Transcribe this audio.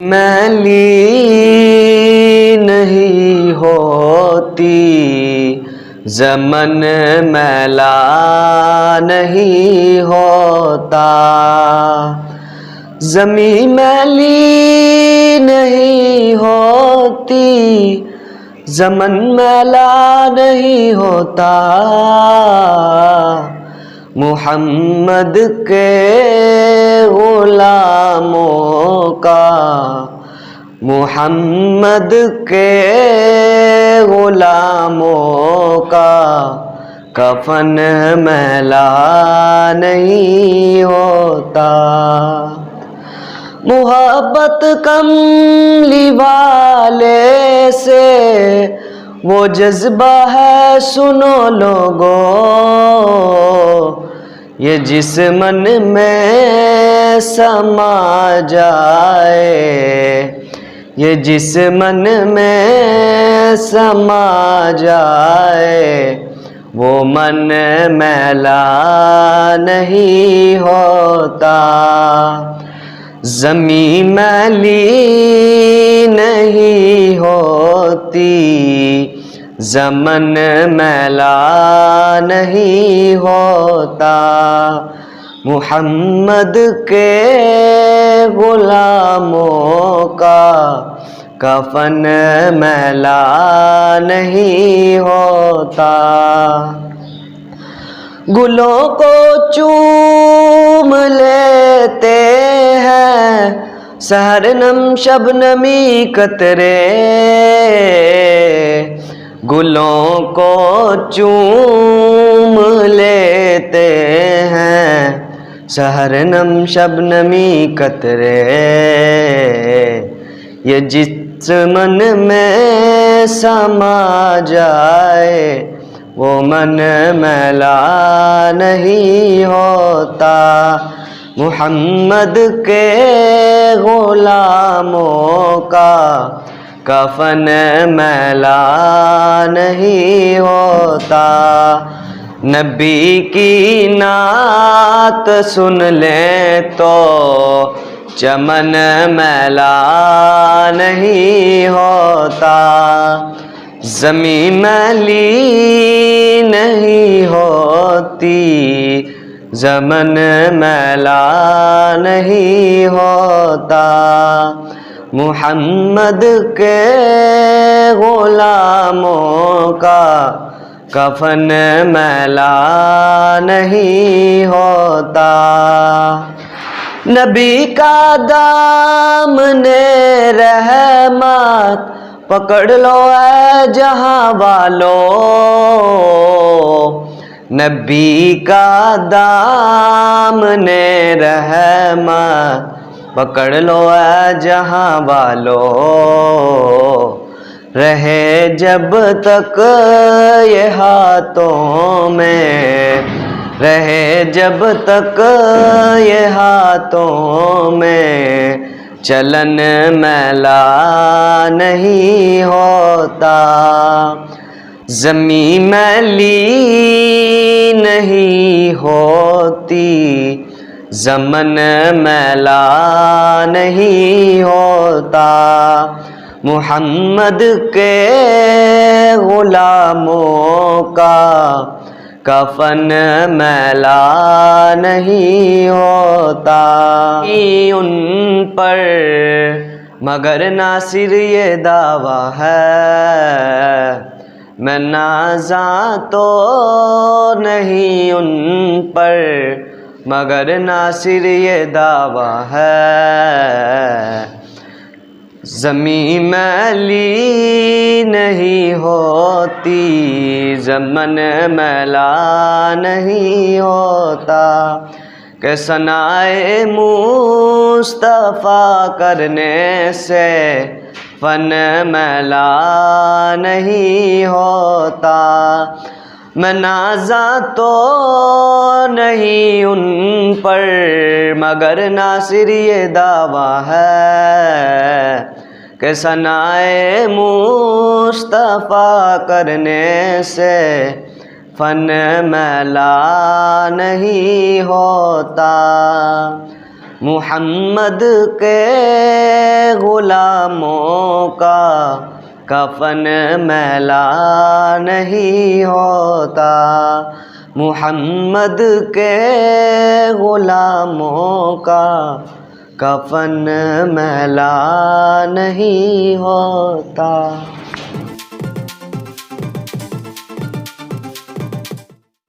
मैली नहीं होती ज़मन मैला नहीं होता। ज़मी मैली नहीं होती ज़मन मैला नहीं होता। मुहम्मद के ग़ुलामों का, मुहम्मद के ग़ुलामों का कफन मैला नहीं होता। मोहब्बत कमली वाले से वो जज्बा है सुनो लोगों, ये जिस मन में समा जाए, ये जिस मन में समा जाए वो मन मैला नहीं होता। ज़मी मैली नहीं होती ज़मन मैला नहीं होता। मुहम्मद के ग़ुलामों का कफन मैला नहीं होता। गुलों को चूम लेते हैं सहरनम शबनमी कतरे, गुलों को चूम लेते हैं सहरनम शबनमी कतरे। ये जिस मन में समा जाए वो मन मैला नहीं होता। मुहम्मद के ग़ुलामों का कफन मैला नहीं होता। नबी की नात सुन ले तो चमन मैला नहीं होता। ज़मी मैली नहीं होती ज़मन मैला नहीं होता। मुहम्मद के ग़ुलामों का कफन मैला नहीं होता। नबी का दामने रहमत पकड़ लो ऐ जहां वालों, नबी का दामने रहमत पकड़ लो ऐ जहां वालों। रहे जब तक ये हाथों में, रहे जब तक ये हाथों में चलन मैला नहीं होता। ज़मी मैली नहीं होती ज़मन मैला नहीं होता। मुहम्मद के ग़ुलामों का कफन मैला नहीं होता। उन पर मगर नासिर ये दावा है, मैं नाज़ा तो नहीं उन पर मगर नासिर ये दावा है। ज़मी मैली नहीं होती ज़मन मैला नहीं होता। कि सनाए मुस्तफ़ा करने से फ़न मैला नहीं होता। मैं नाज़ा तो नहीं उन पर मगर नासिर ये दावा है कि सनाए मुस्तफ़ा करने से फ़न मैला नहीं होता। मुहम्मद के गुलामों का कफन मैला नहीं होता, मुहम्मद के गुलामों का कफन मैला नहीं होता।